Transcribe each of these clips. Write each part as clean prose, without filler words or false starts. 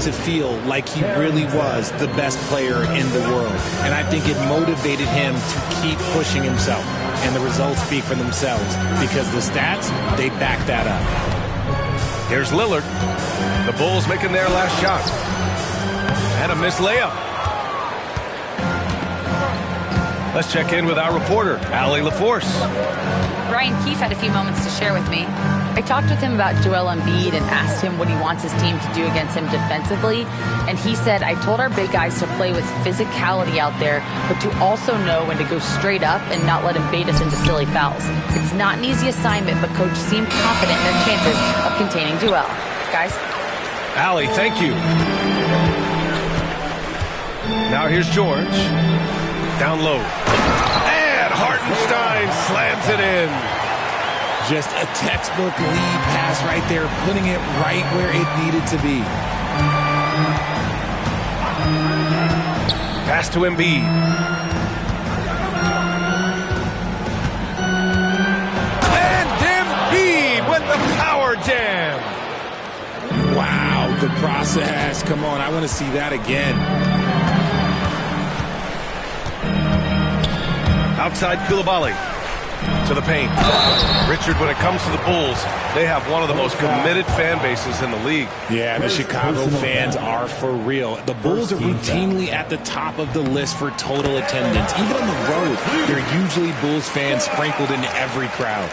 to feel like he really was the best player in the world. And I think it motivated him to keep pushing himself. And the results speak for themselves because the stats, they back that up. Here's Lillard. The Bulls making their last shot. And a missed layup. Let's check in with our reporter, Allie LaForce. Brian Keefe had a few moments to share with me. I talked with him about Joel Embiid and asked him what he wants his team to do against him defensively. And he said, I told our big guys to play with physicality out there, but to also know when to go straight up and not let him bait us into silly fouls. It's not an easy assignment, but coach seemed confident in their chances of containing Joel. Guys? Allie, thank you. Now here's George. Down low. And Hartenstein slams it in. Just a textbook lead pass right there, putting it right where it needed to be. Pass to Embiid. And Embiid with the power jam. Wow, the process. Come on, I want to see that again. Outside Coulibaly to the paint. Richard, when it comes to the Bulls, they have one of the most committed fan bases in the league. Yeah, the Chicago fans are for real. The Bulls are routinely at the top of the list for total attendance. Even on the road, there are usually Bulls fans sprinkled in every crowd.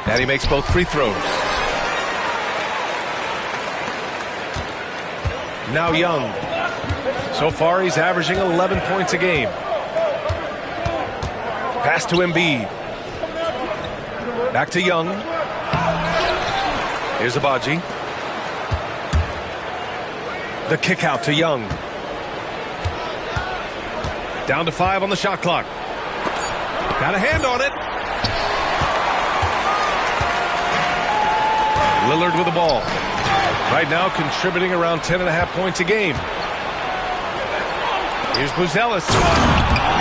And he makes both free throws. Now Young. So far, he's averaging 11 points a game. Pass to Embiid. Back to Young. Here's Abaji. The kick out to Young. Down to 5 on the shot clock. Got a hand on it. Lillard with the ball. Right now contributing around 10.5 points a game. Here's Buzelis.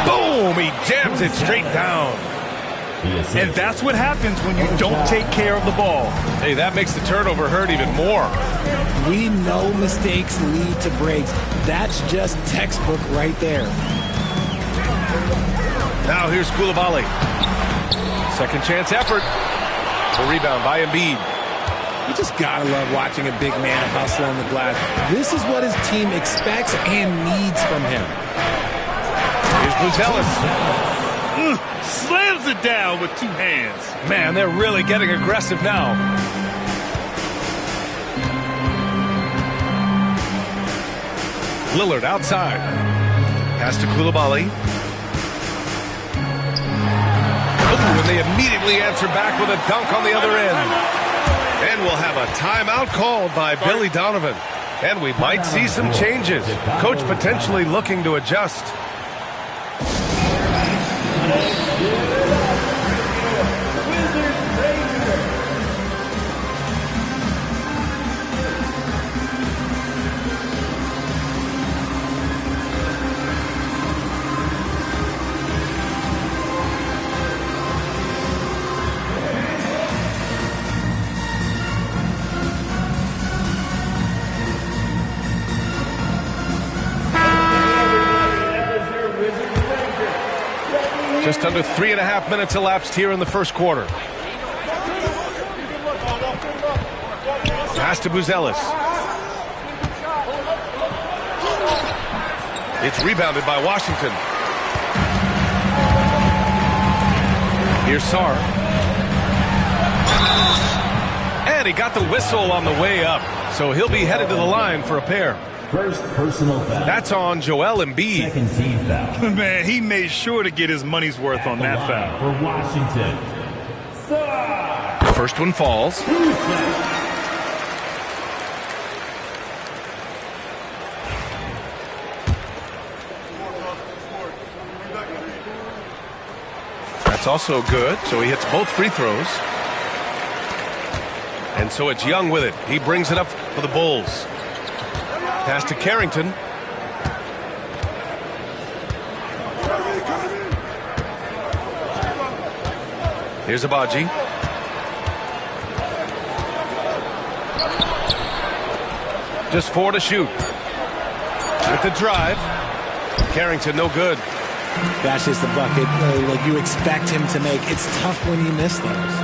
Boom! He jams it straight down. And that's what happens when you don't take care of the ball. Hey, that makes the turnover hurt even more. We know mistakes lead to breaks. That's just textbook right there. Now here's Koulibaly. Second chance effort. The rebound by Embiid. You just gotta love watching a big man hustle on the glass. This is what his team expects and needs from him. Here's Buzelis. Slams it down with 2 hands. Man, they're really getting aggressive now. Lillard outside. Pass to Koulibaly. And they immediately answer back with a dunk on the other end. And we'll have a timeout called by Billy Donovan. And we might see some changes. Coach potentially looking to adjust. Just under 3.5 minutes elapsed here in the first quarter. Pass to Buzelis. It's rebounded by Washington. Here's Sarr. And he got the whistle on the way up. So he'll be headed to the line for a pair. First personal foul. That's on Joel Embiid. Second team foul. Man, he made sure to get his money's worth on that foul. For Washington. First one falls. That's also good, so he hits both free throws. And so it's Young with it. He brings it up for the Bulls. Pass to Carrington. Here's Abaji. Just 4 to shoot. With the drive. Carrington no good. That's just the bucket like you expect him to make. It's tough when you miss those.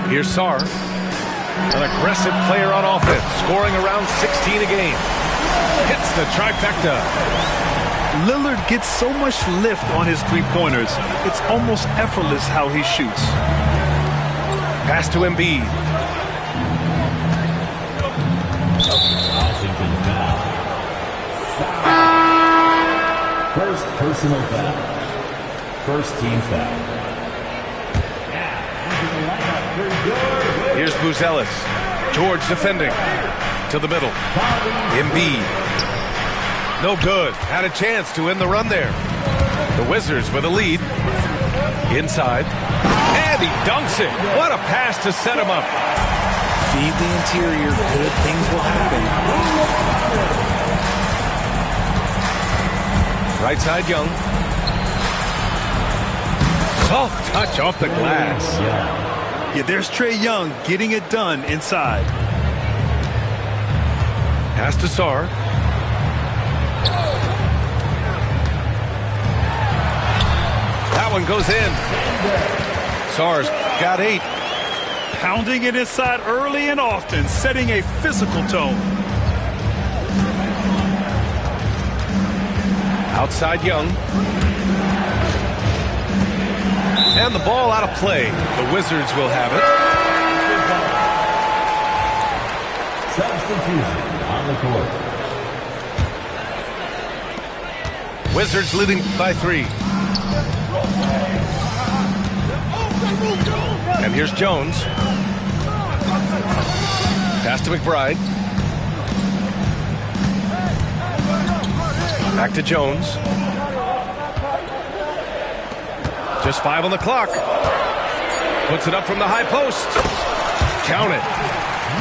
Here's Sarr. An aggressive player on offense, scoring around 16 a game. Hits the trifecta. Lillard gets so much lift on his three-pointers. It's almost effortless how he shoots. Pass to Embiid. Washington foul. First personal foul. First team foul. Here's Buzelis. George defending. To the middle. Embiid. No good. Had a chance to end the run there. The Wizards with a lead. Inside. And he dunks it. What a pass to set him up. Feed the interior. Good things will happen. Right side Young. Soft touch off the glass. Yeah, there's Trae Young getting it done inside. Pass to Sarr. That one goes in. Sarr's got 8. Pounding it inside early and often, setting a physical tone. Outside Young. And the ball out of play. The Wizards will have it. Substitution on the court. Wizards leading by 3. And here's Jones. Pass to McBride. Back to Jones. Just 5 on the clock. Puts it up from the high post. Count it.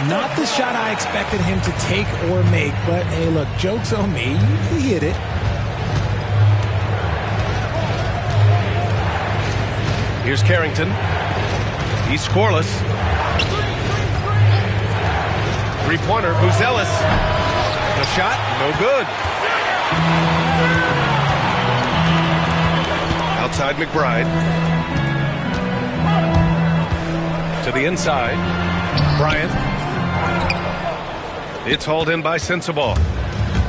Not the shot I expected him to take or make, but hey, look, joke's on me. He hit it. Here's Carrington. He's scoreless. Three-pointer, Buzelis. The shot, no good. Outside McBride. To the inside. Bryant. It's hauled in by Sensabaugh.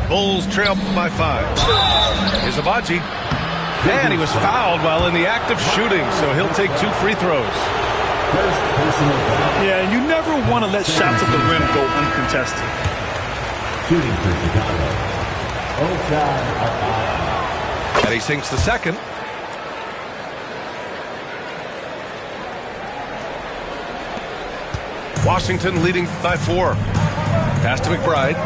Bulls trail by 5. Here's Abaji. And he was fouled while in the act of shooting, so he'll take 2 free throws. Yeah, and you never want to let shots at the rim go uncontested. Shooting for Chicago. And he sinks the second. Washington leading by 4. Pass to McBride.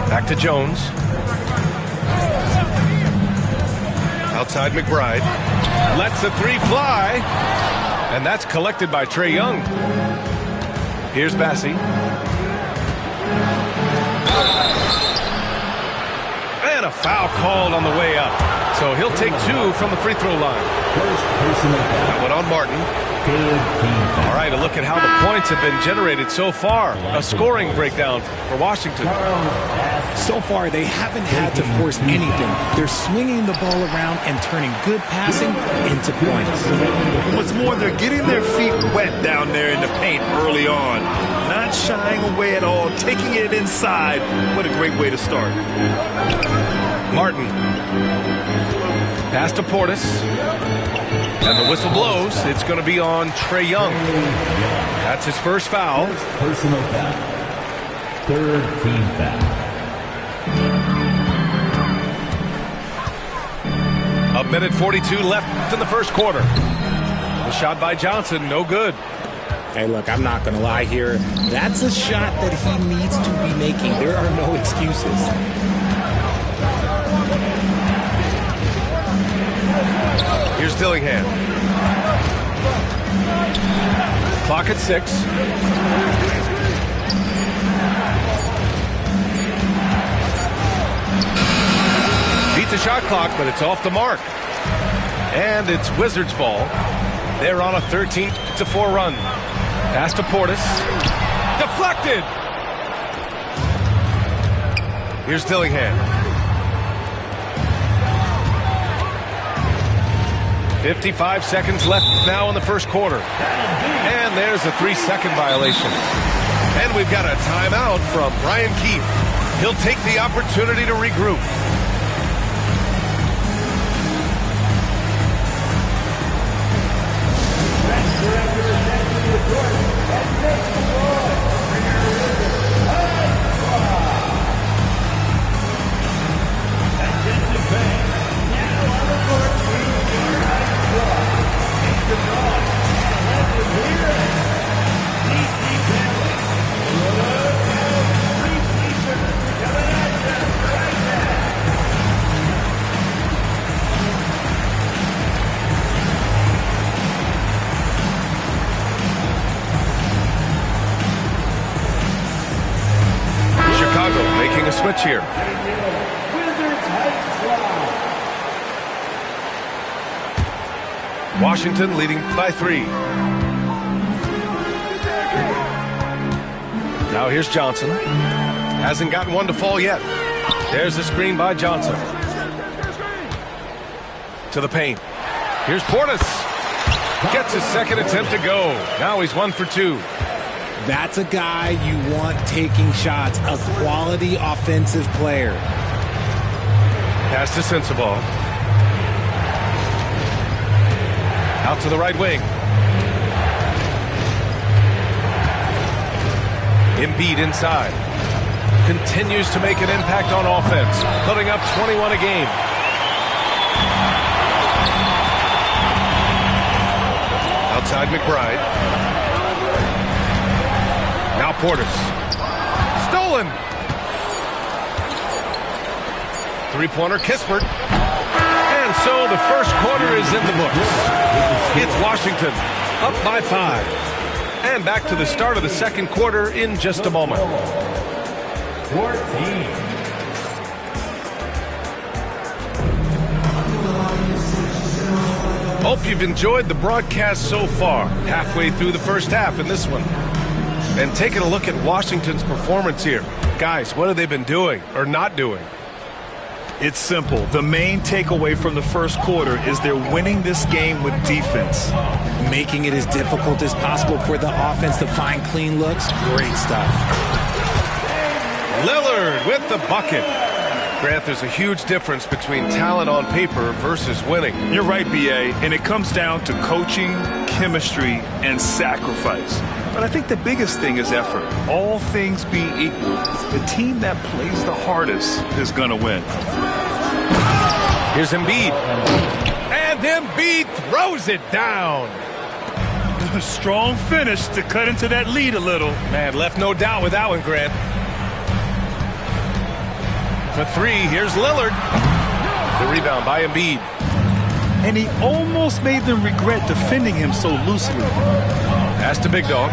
Back to Jones. Outside McBride. Lets the 3 fly. And that's collected by Trae Young. Here's Bassie. And a foul called on the way up. So he'll take 2 from the free throw line. That one on Martin. All right, a look at how the points have been generated so far. A scoring breakdown for Washington. So far, they haven't had to force anything. They're swinging the ball around and turning good passing into points. What's more, they're getting their feet wet down there in the paint early on. Not shying away at all, taking it inside. What a great way to start. Martin. Pass to Portis. And the whistle blows. It's going to be on Trae Young. That's his first foul. Personal foul. 3rd team foul. A minute 42 left in the first quarter. The shot by Johnson, no good. Hey, look, I'm not going to lie here. That's a shot that he needs to be making. There are no excuses. Here's Dillingham. Clock at 6. Beat the shot clock, but it's off the mark. And it's Wizards ball. They're on a 13-4 run. Pass to Portis. Deflected! Here's Dillingham. 55 seconds left now in the first quarter. And there's a 3-second violation. And we've got a timeout from Brian Keefe. He'll take the opportunity to regroup. Making a switch here. Washington leading by 3. Now here's Johnson. Hasn't gotten one to fall yet. There's the screen by Johnson. To the paint. Here's Portis. Gets his second attempt to go. Now he's 1 for 2. That's a guy you want taking shots, a quality offensive player. Pass to Sensabaugh. Out to the right wing. Embiid inside. Continues to make an impact on offense, putting up 21 a game. Outside McBride. Now Portis. Stolen. Three-pointer Kispert. And so the first quarter is in the books. It's Washington up by 5. And back to the start of the second quarter in just a moment. 14. Hope you've enjoyed the broadcast so far, halfway through the first half in this one. And taking a look at Washington's performance here. Guys, what have they been doing or not doing? It's simple. The main takeaway from the first quarter is they're winning this game with defense. Making it as difficult as possible for the offense to find clean looks. Great stuff. Lillard with the bucket. Grant, there's a huge difference between talent on paper versus winning. You're right, B.A., and it comes down to coaching, chemistry, and sacrifice. But I think the biggest thing is effort. All things being equal, the team that plays the hardest is going to win. Here's Embiid. And Embiid throws it down. A strong finish to cut into that lead a little. Man, left no doubt with that one, Grant. For three, here's Lillard. The rebound by Embiid. And he almost made them regret defending him so loosely. Pass to Big Dog.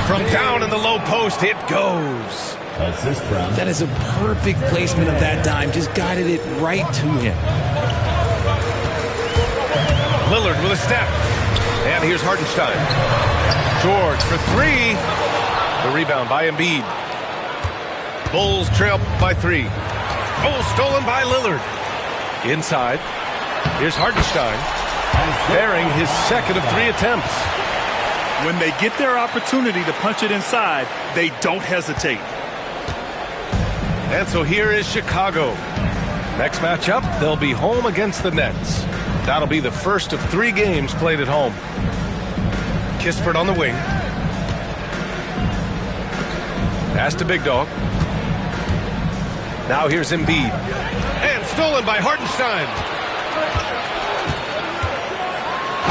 From down in the low post, it goes. Assist from. That is a perfect placement of that dime. Just guided it right to him. Lillard with a step. And here's Hartenstein. George for three. The rebound by Embiid. Bulls trail by 3. Oh, stolen by Lillard. Inside. Here's Hartenstein. Bearing his second of 3 attempts. When they get their opportunity to punch it inside, they don't hesitate. And so here is Chicago. Next matchup, they'll be home against the Nets. That'll be the first of 3 games played at home. Kispert on the wing. Pass to Big Dog. Now here's Embiid. And stolen by Hartenstein.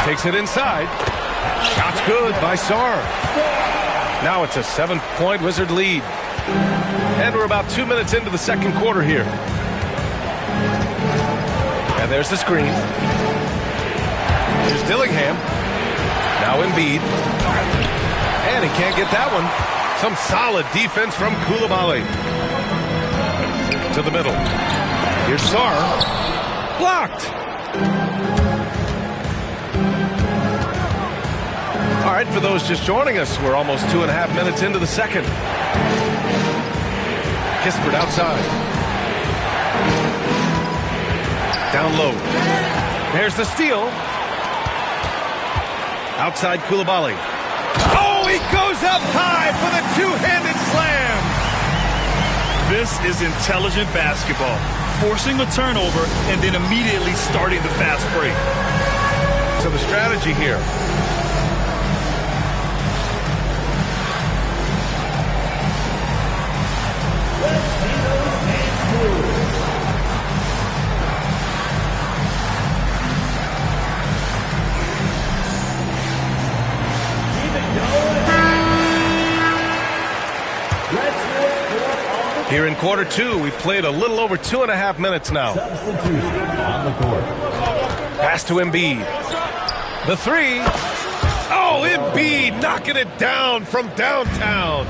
Takes it inside. Shot's good by Sarr. Now it's a 7-point Wizard lead. And we're about 2 minutes into the second quarter here. And there's the screen. Here's Dillingham. Now Embiid. And he can't get that one. Some solid defense from Coulibaly. To the middle. Here's Sarr. Blocked. All right, for those just joining us, we're almost 2.5 minutes into the second. Kispert outside. Down low. There's the steal. Outside Coulibaly. Oh, he goes up high for the two-handed slam. This is intelligent basketball. Forcing a turnover and then immediately starting the fast break. So the strategy here. Here in quarter 2, we played a little over 2.5 minutes now. Substitution on the court. Pass to Embiid. The 3. Oh, Embiid knocking it down from downtown.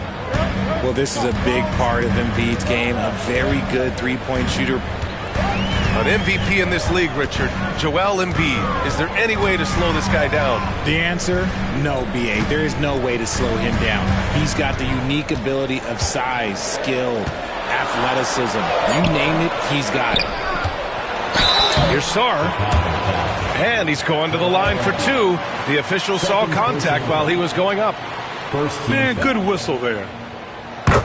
Well, this is a big part of Embiid's game. A very good three-point shooter. An MVP in this league, Richard. Joel Embiid. Is there any way to slow this guy down? The answer, no, B.A. There is no way to slow him down. He's got the unique ability of size, skill, athleticism. You name it, he's got it. Here's Sarr. And he's going to the line for 2. The official saw contact while he was going up. Man, good whistle there.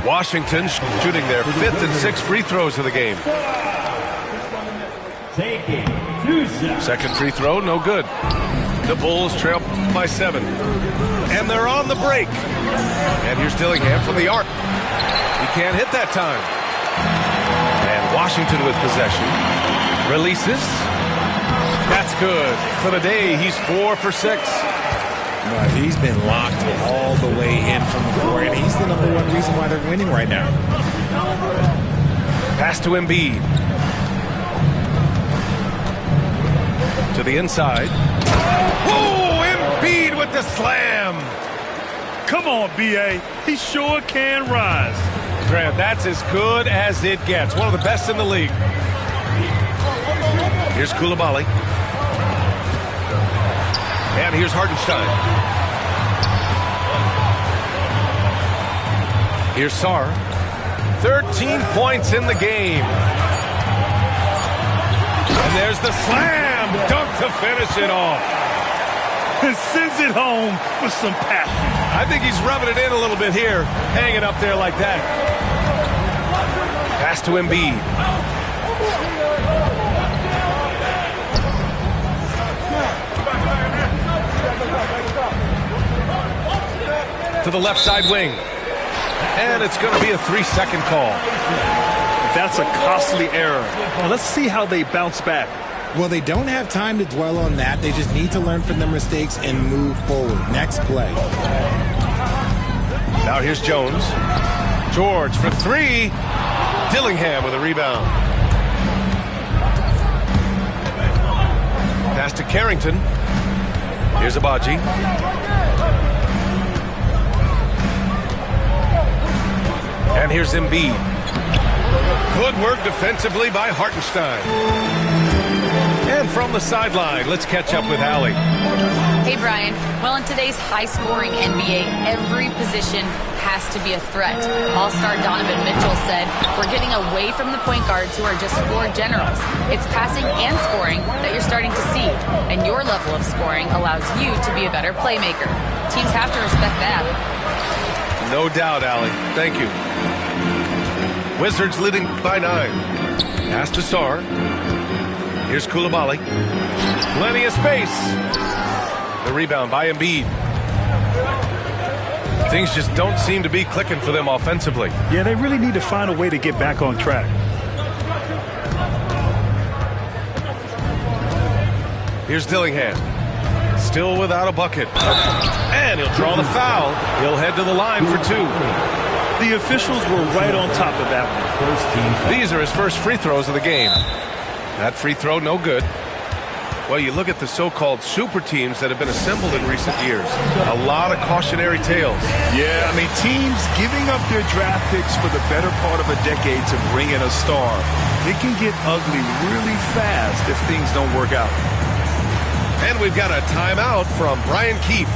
Washington shooting their 5th and 6th free throws of the game. Taking 2 shots. Second free throw, no good. The Bulls trail by 7. And they're on the break. And here's Dillingham from the arc. He can't hit that time. And Washington with possession. Releases. That's good. For the day, he's 4 for 6. But he's been locked all the way in from the floor, and he's the #1 reason why they're winning right now. Pass to Embiid. To the inside. Whoa! Embiid with the slam. Come on, B.A. He sure can rise. Grant, that's as good as it gets. One of the best in the league. Here's Coulibaly. And here's Hartenstein. Here's Sarr. 13 points in the game. And there's the slam dunk to finish it off. And sends it home with some passion. I think he's rubbing it in a little bit here, hanging up there like that. Pass to Embiid. To the left side wing. And it's going to be a 3-second call. That's a costly error. Well, let's see how they bounce back. Well, they don't have time to dwell on that. They just need to learn from their mistakes and move forward. Next play. Now here's Jones. George for 3. Dillingham with a rebound. Pass to Carrington. Here's Abaji. And here's Embiid. Good work defensively by Hartenstein. And from the sideline, let's catch up with Allie. Hey, Brian. Well, in today's high-scoring NBA, every position has to be a threat. All-star Donovan Mitchell said, "We're getting away from the point guards who are just floor generals. It's passing and scoring that you're starting to see, and your level of scoring allows you to be a better playmaker. Teams have to respect that." No doubt, Allie. Thank you. Wizards leading by 9. Pass to Sarr. Here's Coulibaly. Plenty of space. The rebound by Embiid. Things just don't seem to be clicking for them offensively. Yeah, they really need to find a way to get back on track. Here's Dillingham. Still without a bucket. And he'll draw the foul. He'll head to the line for 2. The officials were right on top of that one. These are his first free throws of the game. That free throw, no good. Well, you look at the so-called super teams that have been assembled in recent years. A lot of cautionary tales. Yeah, I mean, teams giving up their draft picks for the better part of a decade to bring in a star. It can get ugly really fast if things don't work out. And we've got a timeout from Brian Keefe.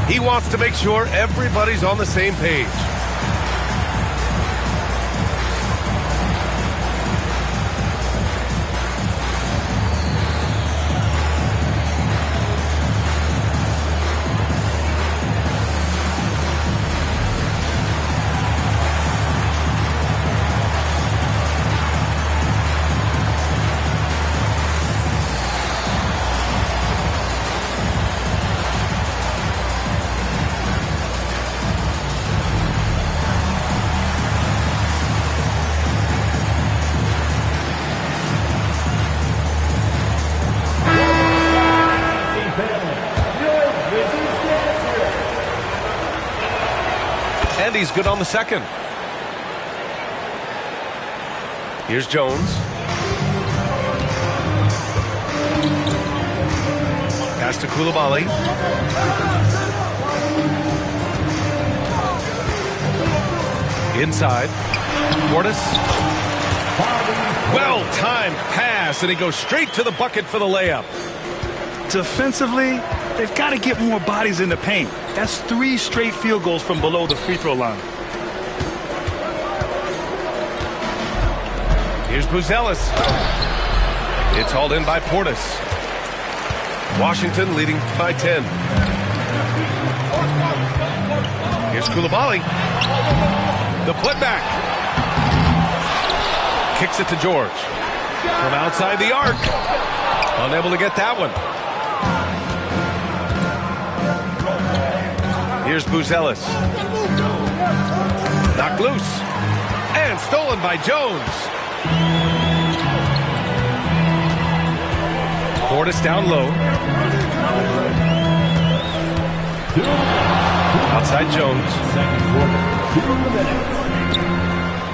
He wants to make sure everybody's on the same page. And he's good on the second. Here's Jones. Pass to Coulibaly. Inside. Portis. Well-timed pass, and he goes straight to the bucket for the layup. Defensively, they've got to get more bodies in the paint. That's 3 straight field goals from below the free throw line. Here's Buzelis. It's hauled in by Portis. Washington leading by 10. Here's Coulibaly. The putback. Kicks it to George. From outside the arc. Unable to get that one. Here's Buzelis. Knocked loose. And stolen by Jones. Portis down low. Outside Jones.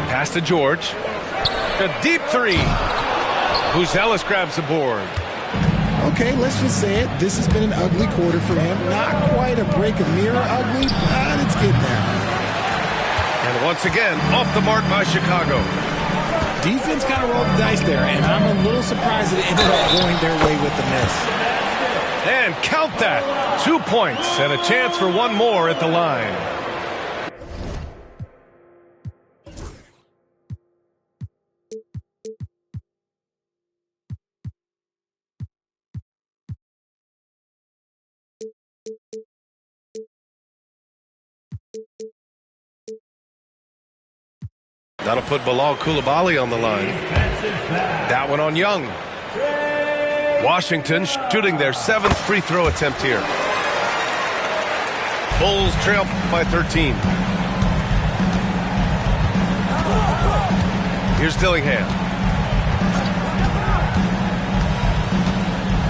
Pass to George. A deep three. Buzelis grabs the board. Okay, let's just say it. This has been an ugly quarter for him. Not quite a break of mirror ugly, but it's getting there. And once again, off the mark by Chicago. Defense kind of rolled the dice there, and I'm a little surprised that it ended up going their way with the miss. And count that. 2 points and a chance for one more at the line. That'll put Bilal Coulibaly on the line. That one on Young. Washington shooting their 7th free throw attempt here. Bulls trail by 13. Here's Dillingham.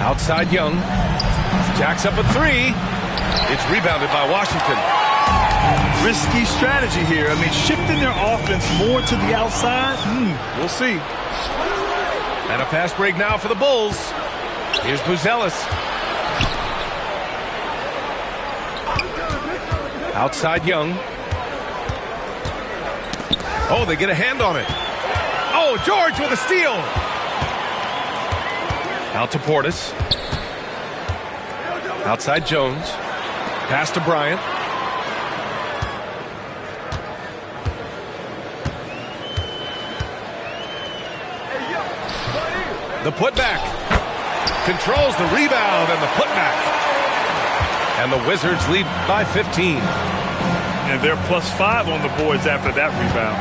Outside Young. Jacks up a 3. It's rebounded by Washington. Risky strategy here. I mean, shifting their offense more to the outside. We'll see. And a fast break now for the Bulls. Here's Buzelis. Outside Young. Oh, they get a hand on it. Oh, George with a steal. Out to Portis. Outside Jones. Pass to Bryant. The putback. Controls the rebound and the putback. And the Wizards lead by 15. And they're +5 on the boards after that rebound.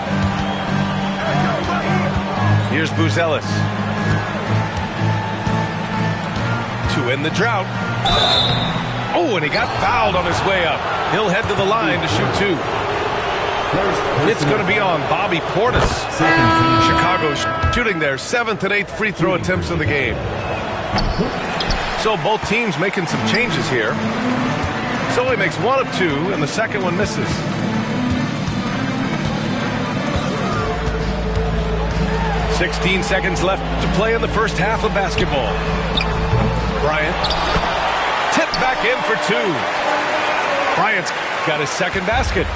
Here's Buzelis. To end the drought. Oh, and he got fouled on his way up. He'll head to the line to shoot 2. It's going to be on Bobby Portis. Chicago shooting their 7th and 8th free throw attempts of the game. So both teams making some changes here. So he makes 1 of 2, and the second one misses. "16 seconds left to play in the first half of basketball. Bryant tipped back in for 2. Bryant's got his second basket.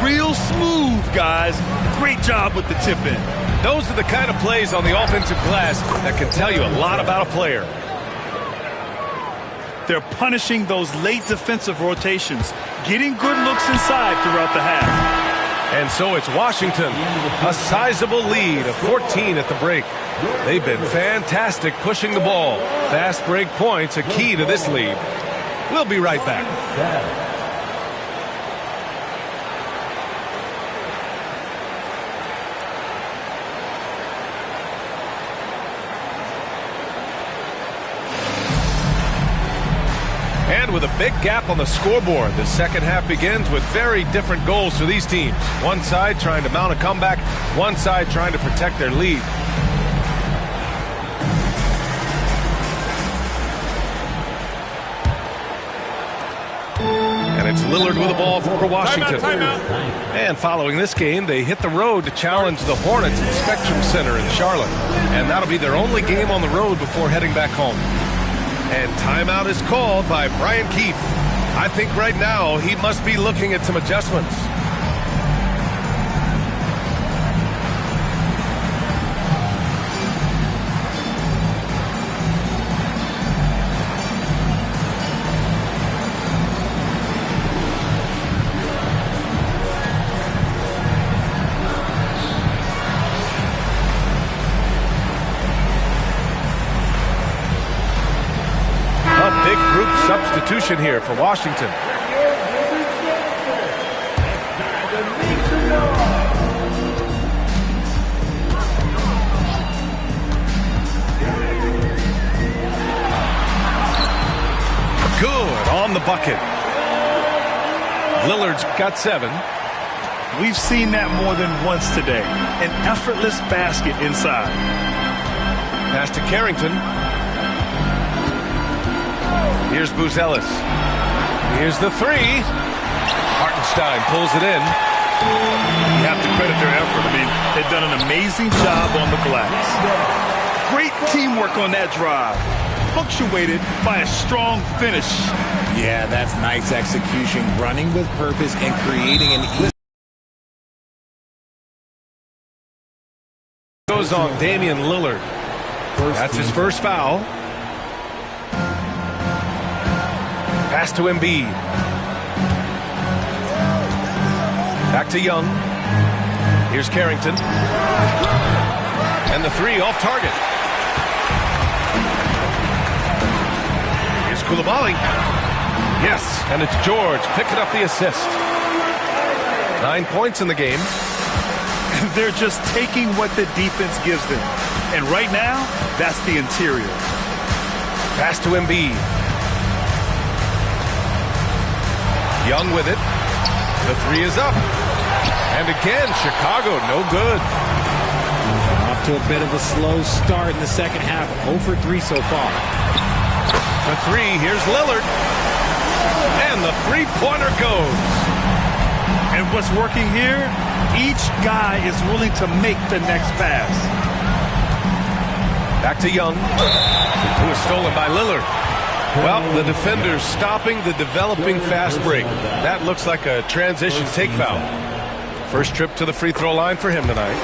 Real smooth, guys. Great job with the tip in. Those are the kind of plays on the offensive glass that can tell you a lot about a player. They're punishing those late defensive rotations, getting good looks inside throughout the half. And so it's Washington, a sizable lead of 14 at the break. They've been fantastic pushing the ball. Fast break points a key to this lead. We'll be right back. And with a big gap on the scoreboard, the second half begins with very different goals for these teams. One side trying to mount a comeback, one side trying to protect their lead. And it's Lillard with the ball for Washington. Timeout. And following this game, they hit the road to challenge the Hornets at Spectrum Center in Charlotte. And that'll be their only game on the road before heading back home. And timeout is called by Brian Keefe. I think right now he must be looking at some adjustments. Substitution here for Washington. Good on the bucket. Lillard's got 7. We've seen that more than once today. An effortless basket inside. Pass to Carrington. Here's Buzelis. Here's the 3. Hartenstein pulls it in. You have to credit their effort. I mean, they've done an amazing job on the glass. Great teamwork on that drive, punctuated by a strong finish. Yeah, that's nice execution, running with purpose and creating an easy. Goes on Damian Lillard. That's his first foul. Pass to Embiid. Back to Young. Here's Carrington. And the 3 off target. Here's Coulibaly. Yes, and it's George picking up the assist. 9 points in the game. They're just taking what the defense gives them. And right now, that's the interior. Pass to Embiid. Young with it. The 3 is up. And again, Chicago, no good. Off to a bit of a slow start in the second half. 0 for 3 so far. The 3, here's Lillard. And the three-pointer goes. And what's working here, each guy is willing to make the next pass. Back to Young, who is stolen by Lillard. Well, the defender's stopping the developing fast break. That looks like a transition take foul. First trip to the free throw line for him tonight.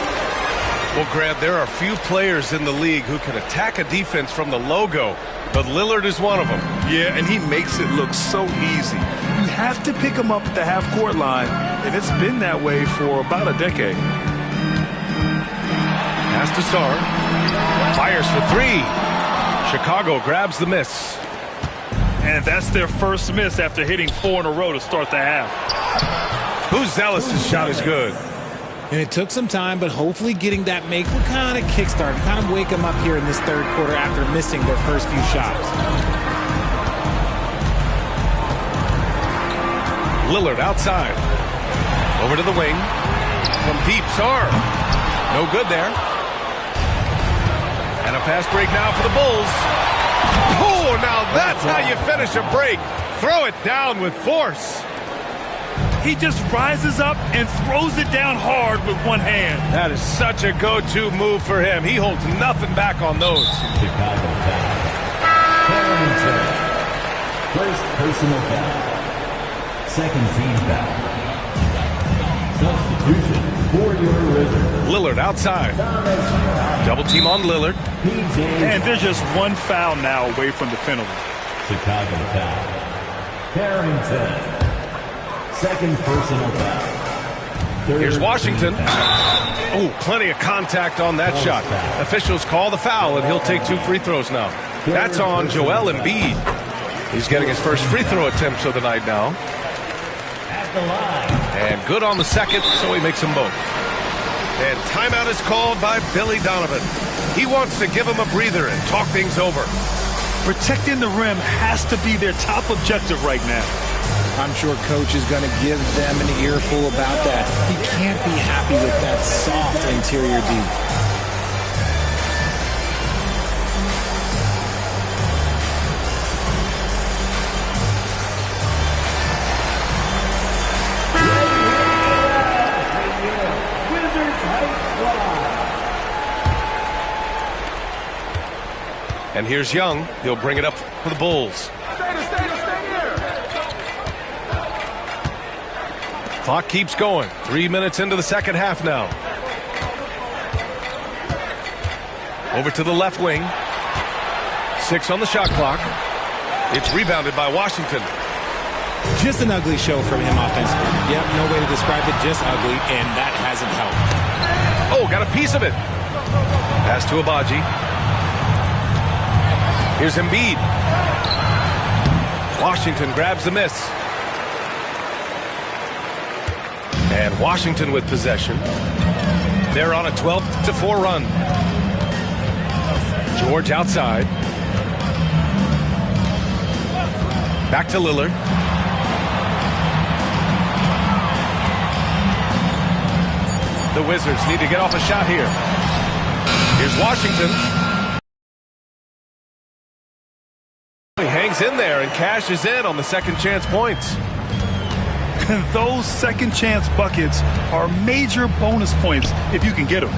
Well, Grant, there are few players in the league who can attack a defense from the logo, but Lillard is one of them. Yeah, and he makes it look so easy. You have to pick him up at the half-court line, and it's been that way for about a decade. Pass to Sarr. Fires for 3. Chicago grabs the miss. And that's their first miss after hitting 4 in a row to start the half. Buzelis' shot is good. And it took some time, but hopefully getting that make will kind of kickstart, kind of wake them up here in this third quarter after missing their first few shots. Lillard outside. Over to the wing. From deep, Sarr. No good there. And a pass break now for the Bulls. Oh, now that's how you finish a break. Throw it down with force. He just rises up and throws it down hard with one hand. That is such a go-to move for him. He holds nothing back on those. Chicago foul. Carrington. First personal foul. Second team foul. Substitution for your Wizards. Lillard outside. Double team on Lillard. And there's just one foul now away from the penalty. Chicago foul. Carrington. Second personal foul. Here's Washington. Oh, plenty of contact on that shot. Officials call the foul, and he'll take 2 free throws now. That's on Joel Embiid. He's getting his first free throw attempts of the night now. At the line. And good on the second, so he makes them both. And timeout is called by Billy Donovan. He wants to give him a breather and talk things over. Protecting the rim has to be their top objective right now. I'm sure Coach is going to give them an earful about that. He can't be happy with that soft interior D. And here's Young. He'll bring it up for the Bulls. Clock keeps going. 3 minutes into the second half now. Over to the left wing. 6 on the shot clock. It's rebounded by Washington. Just an ugly show from him offensively. Yep, no way to describe it, just ugly, and that hasn't helped. Oh, got a piece of it. Pass to Abaji. Here's Embiid. Washington grabs the miss. And Washington with possession. They're on a 12-4 run. George outside. Back to Lillard. The Wizards need to get off a shot here. Here's Washington. He hangs in there and cashes in on the second chance points. Those second chance buckets are major bonus points if you can get them.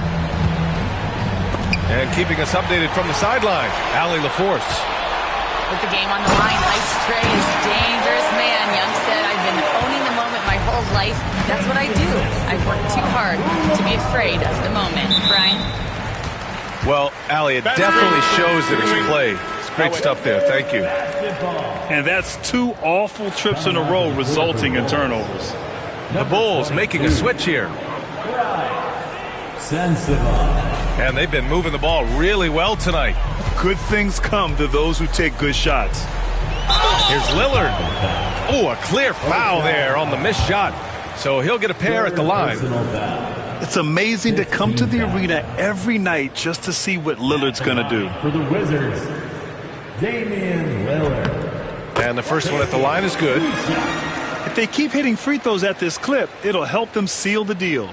And keeping us updated from the sideline, Allie LaForce. With the game on the line, Ice Trey is dangerous, man. Young said, I've been owning the moment my whole life. That's what I do. I've worked too hard to be afraid of the moment. Brian? Well, Allie, it definitely shows that it's play. It's great stuff there. Thank you. And that's 2 awful trips in a row resulting in turnovers. The Bulls making a switch here. And they've been moving the ball really well tonight. Good things come to those who take good shots. Here's Lillard. Oh, a clear foul there on the missed shot. So he'll get a pair at the line. It's amazing to come to the arena every night just to see what Lillard's going to do. For the Wizards, Damian Lillard. And the first one at the line is good. If they keep hitting free throws at this clip, it'll help them seal the deal.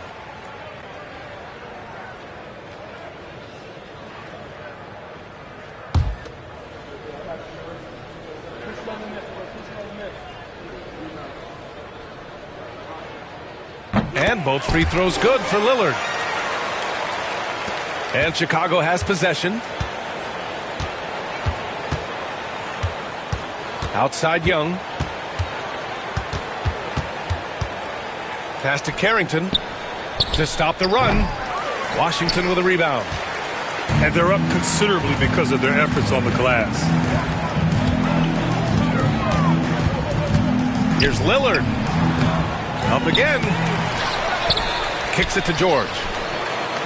And both free throws good for Lillard. And Chicago has possession. Outside Young. Pass to Carrington to stop the run. Washington with a rebound. And they're up considerably because of their efforts on the glass. Here's Lillard. Up again. Kicks it to George.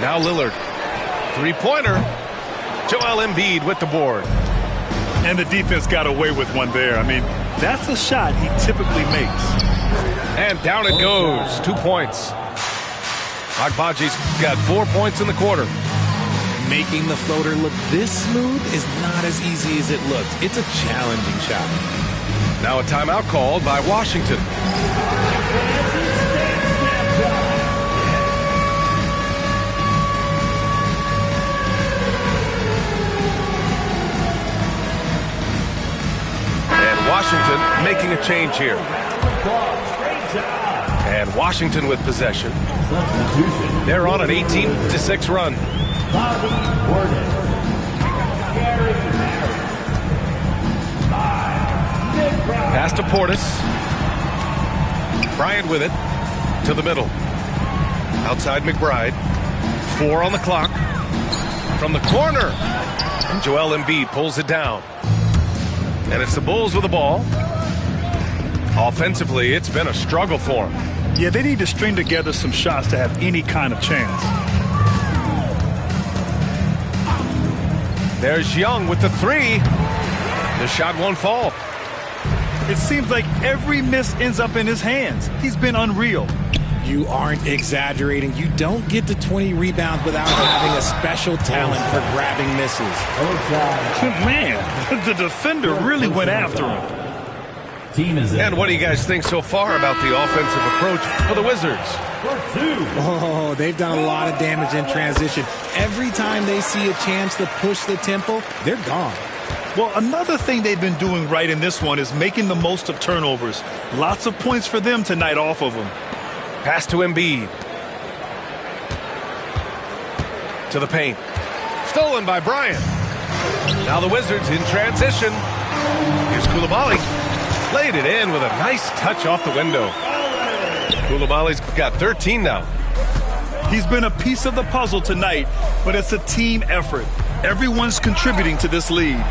Now Lillard. Three-pointer. Joel Embiid with the board. And the defense got away with one there. I mean, that's a shot he typically makes. And down it goes. 2 points. Agbaji's got 4 points in the quarter. Making the floater look this smooth is not as easy as it looked. It's a challenging shot. Now a timeout called by Washington. Washington making a change here. And Washington with possession. They're on an 18-6 run. Pass to Portis. Bryant with it. To the middle. Outside McBride. 4 on the clock. From the corner. And Joel Embiid pulls it down. And it's the Bulls with the ball. Offensively, it's been a struggle for them. Yeah, they need to string together some shots to have any kind of chance. There's Young with the 3. The shot won't fall. It seems like every miss ends up in his hands. He's been unreal. You aren't exaggerating. You don't get to 20 rebounds without having a special talent for grabbing misses. Man, the defender really went after him. And what do you guys think so far about the offensive approach for the Wizards? Oh, they've done a lot of damage in transition. Every time they see a chance to push the tempo, they're gone. Well, another thing they've been doing right in this one is making the most of turnovers. Lots of points for them tonight off of them. Pass to Embiid. To the paint. Stolen by Bryant. Now the Wizards in transition. Here's Koulibaly. Laid it in with a nice touch off the window. Koulibaly's got 13 now. He's been a piece of the puzzle tonight, but it's a team effort. Everyone's contributing to this lead.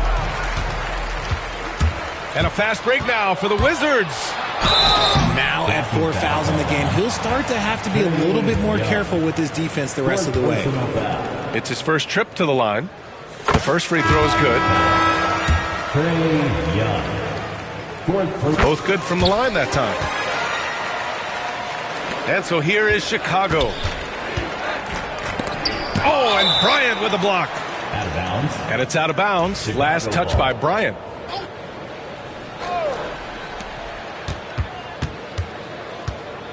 And a fast break now for the Wizards. Now at 4 fouls in the game, he'll start to have to be a little bit more careful with his defense the rest of the way. It's his first trip to the line. The first free throw is good. Both good from the line that time. And so here is Chicago. Oh, and Bryant with a block. Out of bounds. And it's out of bounds. Last touch by Bryant.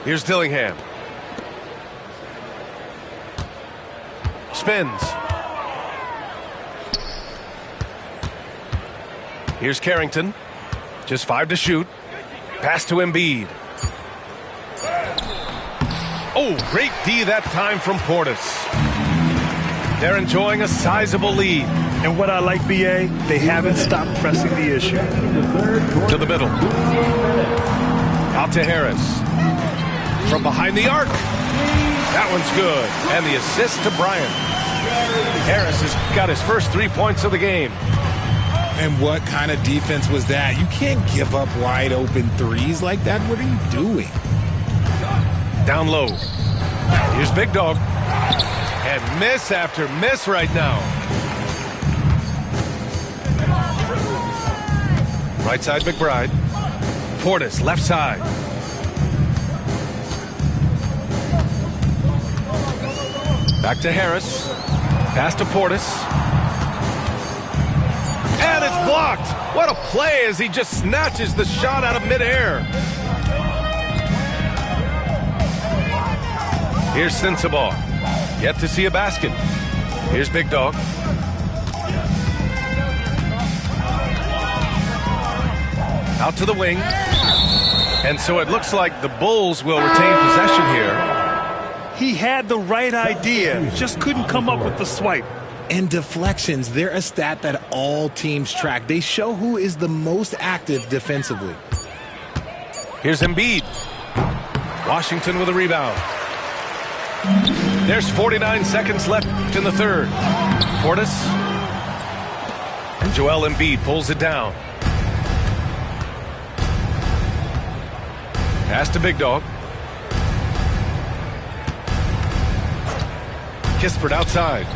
Here's Dillingham. spins. Here's Carrington. Just 5 to shoot. Pass to Embiid. Oh, great D that time from Portis. They're enjoying a sizable lead. And what I like, BA, they haven't stopped pressing the issue. To the middle. Out to Harris. From behind the arc. That one's good. And the assist to Bryant. Harris has got his first 3 points of the game. And what kind of defense was that? You can't give up wide open threes like that. What are you doing? Down low. Here's Big Dog. And miss after miss right now. Right side McBride. Portis left side. Back to Harris. Pass to Portis. And it's blocked. What a play as he just snatches the shot out of midair. Here's Sensabaugh. Yet to see a basket. Here's Big Dog. Out to the wing. And so it looks like the Bulls will retain possession here. He had the right idea, just couldn't come up with the swipe. And deflections, they're a stat that all teams track. They show who is the most active defensively. Here's Embiid. Washington with a rebound. There's 49 seconds left in the third. Portis. And Joel Embiid pulls it down. Pass to Big Dog. Kispert outside.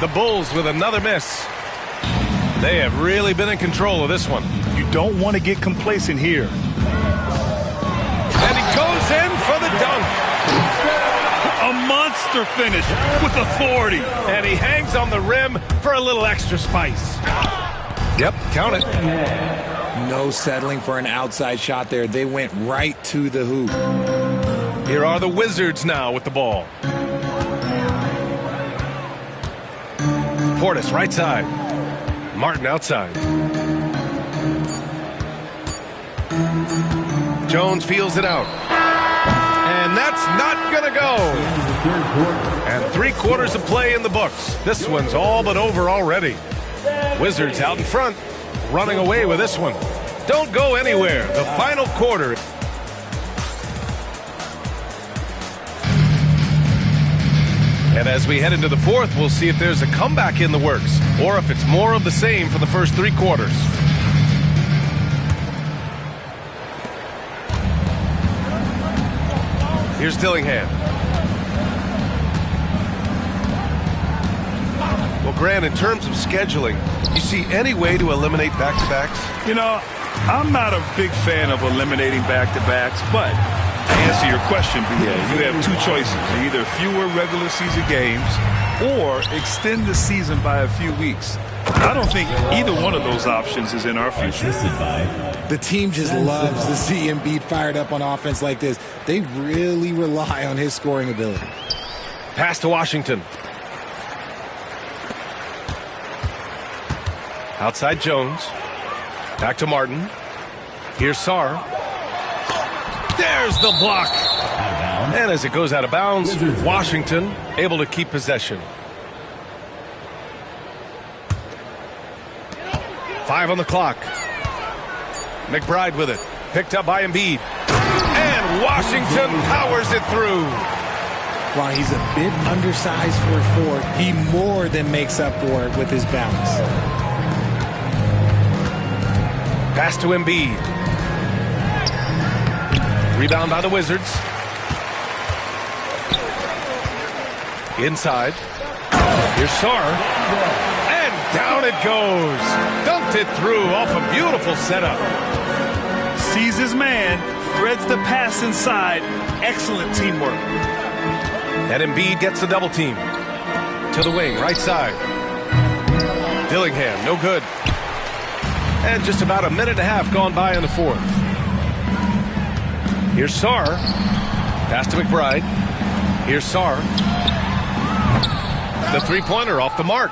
The Bulls with another miss. They have really been in control of this one. You don't want to get complacent here. And he goes in for the dunk. A monster finish with authority. And he hangs on the rim for a little extra spice. Yep, count it. No settling for an outside shot there. They went right to the hoop. Here are the Wizards now with the ball. Portis right side. Martin outside. Jones feels it out. And that's not going to go. And 3/4 of play in the books. This one's all but over already. Wizards out in front, running away with this one. Don't go anywhere. The final quarter. And as we head into the fourth, we'll see if there's a comeback in the works or if it's more of the same for the first 3 quarters. Here's Dillingham. Well, Grant, in terms of scheduling, you see any way to eliminate back-to-backs? You know, I'm not a big fan of eliminating back-to-backs, but to answer your question, BA, you have 2 choices. Either fewer regular season games or extend the season by a few weeks. I don't think either one of those options is in our future. The team just loves to see Embiid fired up on offense like this. They really rely on his scoring ability. Pass to Washington. Outside Jones. Back to Martin. Here's Sarr. There's the block. And as it goes out of bounds, Washington able to keep possession. 5 on the clock. McBride with it. Picked up by Embiid. And Washington powers it through. While he's a bit undersized for a forward, he more than makes up for it with his bounce. Pass to Embiid. Rebound by the Wizards. Inside. Here's Sarr. And down it goes. Dunked it through off a beautiful setup. Sees his man, threads the pass inside. Excellent teamwork. And Embiid gets the double team. To the wing, right side. Dillingham, no good. And just about a minute and a half gone by in the fourth. Here's Sarr. Pass to McBride. Here's Sarr. The three-pointer off the mark.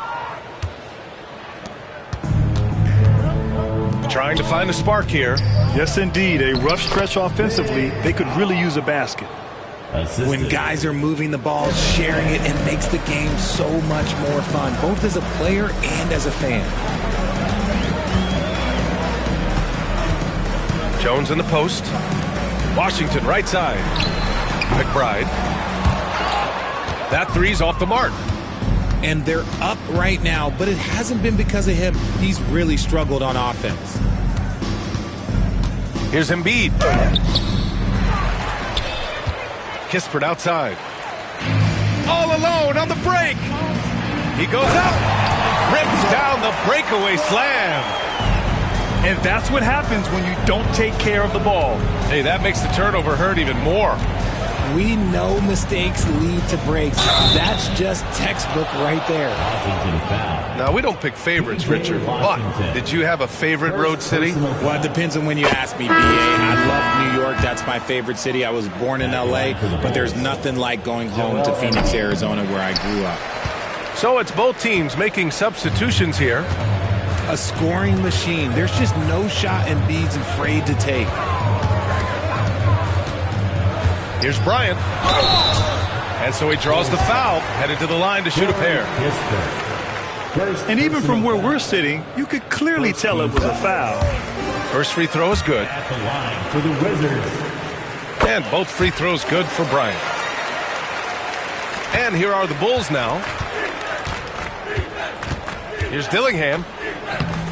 Trying to find a spark here. Yes, indeed. A rough stretch offensively. They could really use a basket. When guys are moving the ball, sharing it, it makes the game so much more fun, both as a player and as a fan. Jones in the post. Washington right side. McBride. That three's off the mark. And they're up right now, but it hasn't been because of him. He's really struggled on offense. Here's Embiid. Kispert outside. All alone on the break. He goes up. Rips down the breakaway slam. And that's what happens when you don't take care of the ball. Hey, that makes the turnover hurt even more. We know mistakes lead to breaks. That's just textbook right there. Now, we don't pick favorites, Richard. But did you have a favorite road city? Well, it depends on when you ask me, B.A. I love New York. That's my favorite city. I was born in L.A., but there's nothing like going home to Phoenix, Arizona, where I grew up. So it's both teams making substitutions here. A scoring machine. There's just no shot Embiid's afraid to take. Here's Bryant. And so he draws the foul, headed to the line to shoot a pair. And even from where we're sitting, you could clearly tell it was a foul. First free throw is good. At the line for the Wizards. And both free throws good for Bryant. And here are the Bulls now. Here's Dillingham.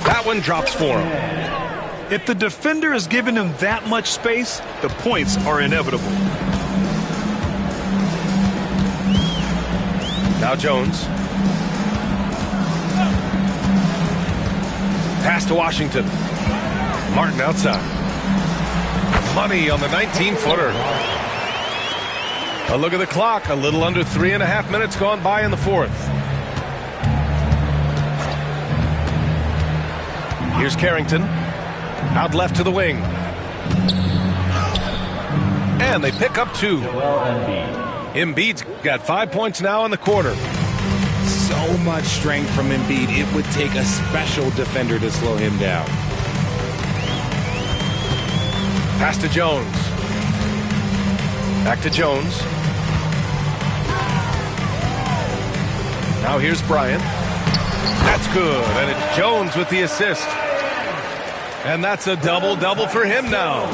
That one drops for him. If the defender is giving him that much space, the points are inevitable. Now Jones. Pass to Washington. Martin outside. Money on the 19-footer. A look at the clock. A little under 3.5 minutes gone by in the fourth. Here's Carrington. Out left to the wing. And they pick up two. Embiid's got 5 points now in the quarter. So much strength from Embiid. It would take a special defender to slow him down. Pass to Jones. Back to Jones. Now here's Bryant. That's good. And it's Jones with the assist. And that's a double-double for him now.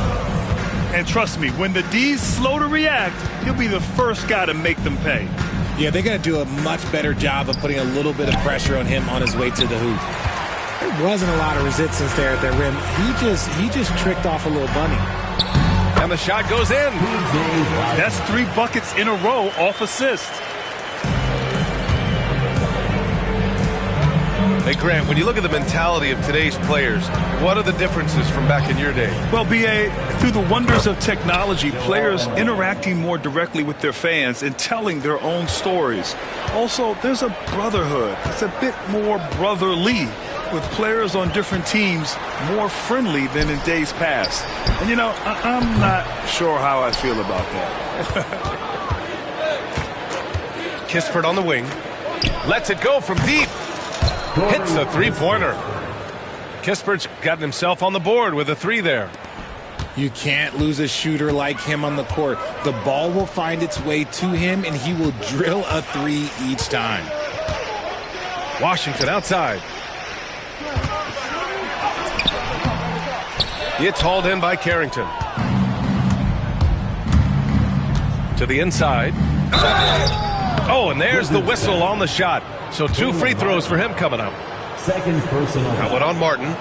And trust me, when the D's slow to react, he'll be the first guy to make them pay. Yeah, they're going to do a much better job of putting a little bit of pressure on him on his way to the hoop. There wasn't a lot of resistance there at the rim. He just tricked off a little bunny. And the shot goes in. That's 3 buckets in a row off assist. Hey, Grant, when you look at the mentality of today's players, what are the differences from back in your day? Well, B.A., through the wonders of technology, players interacting more directly with their fans and telling their own stories. Also, there's a brotherhood. It's a bit more brotherly, with players on different teams more friendly than in days past. And, you know, I'm not sure how I feel about that. Kispert on the wing. Lets it go from deep. Hits a three-pointer. Kispert's gotten himself on the board with a 3 there. You can't lose a shooter like him on the court. The ball will find its way to him, and he will drill a 3 each time. Washington outside. It's hauled in by Carrington. To the inside. Oh, and there's the whistle on the shot. So 2 free throws for him coming up. Second personal. That one on Martin.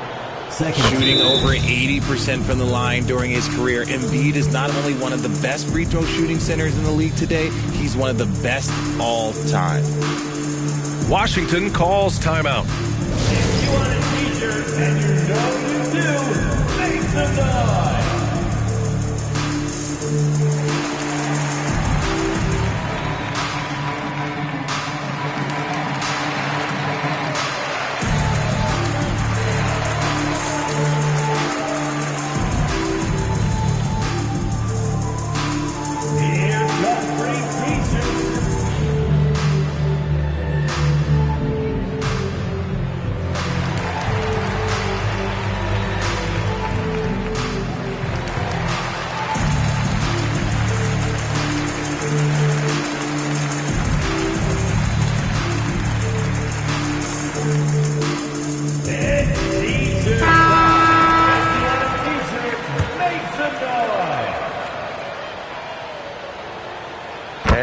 Shooting over 80% from the line during his career. Embiid is not only one of the best free throw shooting centers in the league today, he's one of the best all time. Washington calls timeout. If you want a t-shirt and you know you do, make some noise.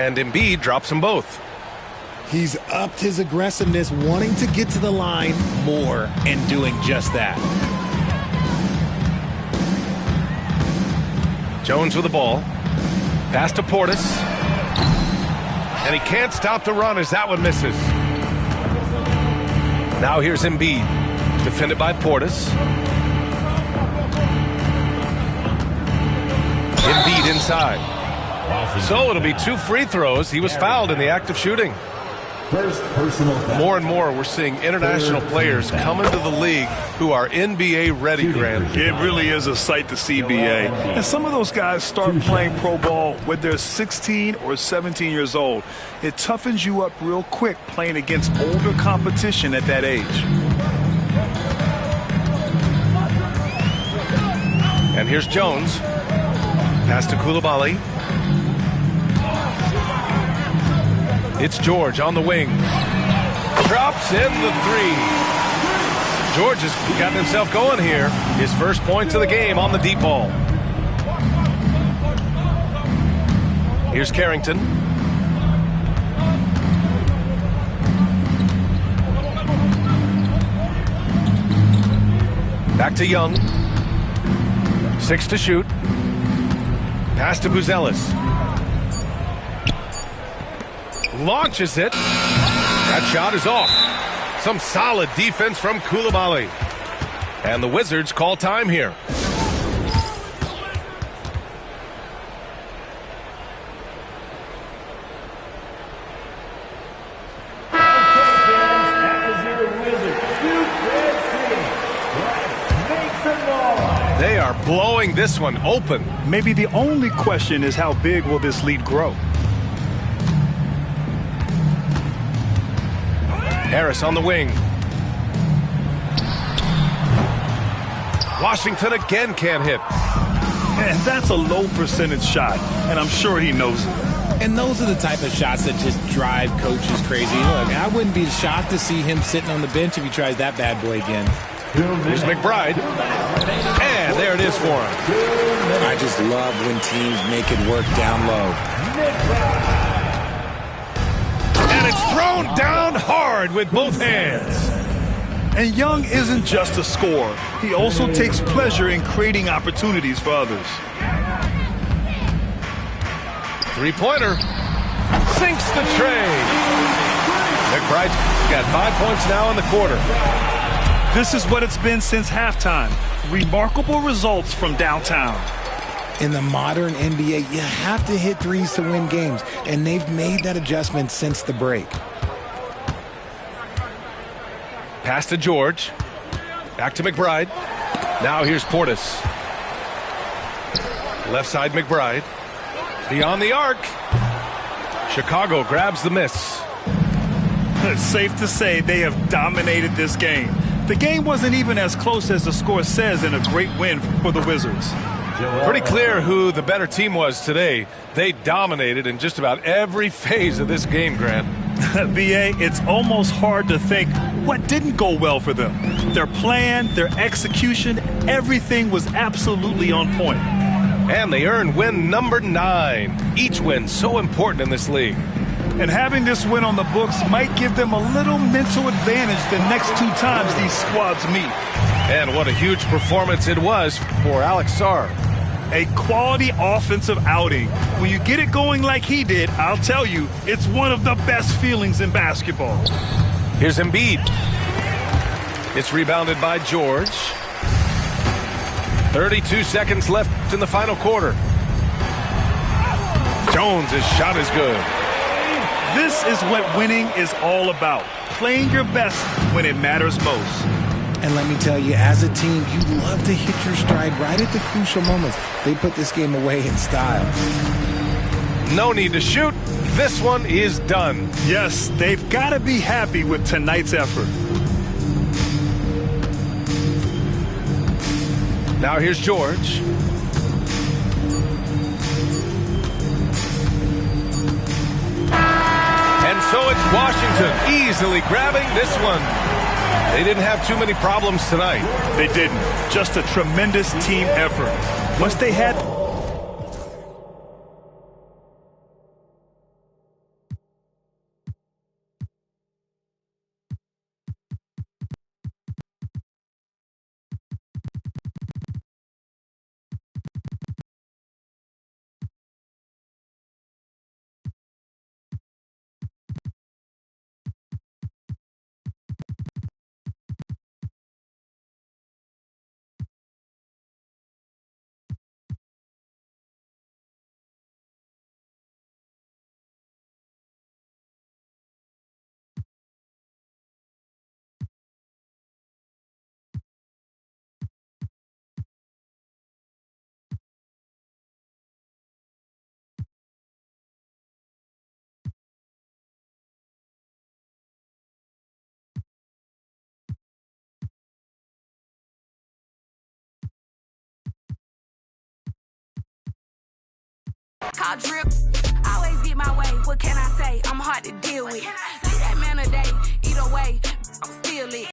And Embiid drops them both. He's upped his aggressiveness, wanting to get to the line more and doing just that. Jones with the ball. Pass to Portis. And he can't stop the run as that one misses. Now here's Embiid. Defended by Portis. Embiid inside. So it'll be 2 free throws. He was fouled in the act of shooting. First personal foul. More and more we're seeing international players come into the league who are NBA ready, Grant. It really is a sight to see, BA. And some of those guys start playing pro ball when they're 16 or 17 years old. It toughens you up real quick playing against older competition at that age. And here's Jones. Pass to Coulibaly. It's George on the wing. Drops in the 3. George has gotten himself going here. His first points of the game on the deep ball. Here's Carrington. Back to Young. 6 to shoot. Pass to Buzelis. Launches it. That shot is off. Some solid defense from Coulibaly. And the Wizards call time here. They are blowing this one open. Maybe the only question is how big will this lead grow? Harris on the wing. Washington again can't hit. And that's a low percentage shot, and I'm sure he knows it. And those are the type of shots that just drive coaches crazy. Look, I wouldn't be shocked to see him sitting on the bench if he tries that bad boy again. Here's McBride. And there it is for him. I just love when teams make it work down low. And it's thrown down hard with both hands. And Young isn't just a scorer. He also takes pleasure in creating opportunities for others. Three-pointer. Sinks the tray. McBride's got 5 points now in the quarter. This is what it's been since halftime. Remarkable results from downtown. In the modern NBA, you have to hit threes to win games, and they've made that adjustment since the break. Pass to George. Back to McBride. Now here's Portis. Left side McBride. Beyond the arc. Chicago grabs the miss. It's safe to say they have dominated this game. The game wasn't even as close as the score says in a great win for the Wizards. Pretty clear who the better team was today. They dominated in just about every phase of this game, Grant. BA, it's almost hard to think what didn't go well for them. Their plan, their execution, everything was absolutely on point. And they earned win number 9. Each win so important in this league. And having this win on the books might give them a little mental advantage the next 2 times these squads meet. And what a huge performance it was for Alex Sarr. A quality offensive outing. When you get it going like he did, I'll tell you, it's one of the best feelings in basketball. Here's Embiid. It's rebounded by George. 32 seconds left in the final quarter. Jones' shot is good. This is what winning is all about. Playing your best when it matters most. And let me tell you, as a team, you love to hit your stride right at the crucial moments. They put this game away in style. No need to shoot. This one is done. Yes, they've got to be happy with tonight's effort. Now here's George. And so it's Washington easily grabbing this one. They didn't have too many problems tonight. They didn't. Just a tremendous team effort. Once they had Call drip. Always get my way. What can I say? I'm hard to deal with. Leave that man a day. Either way, I'm still lit.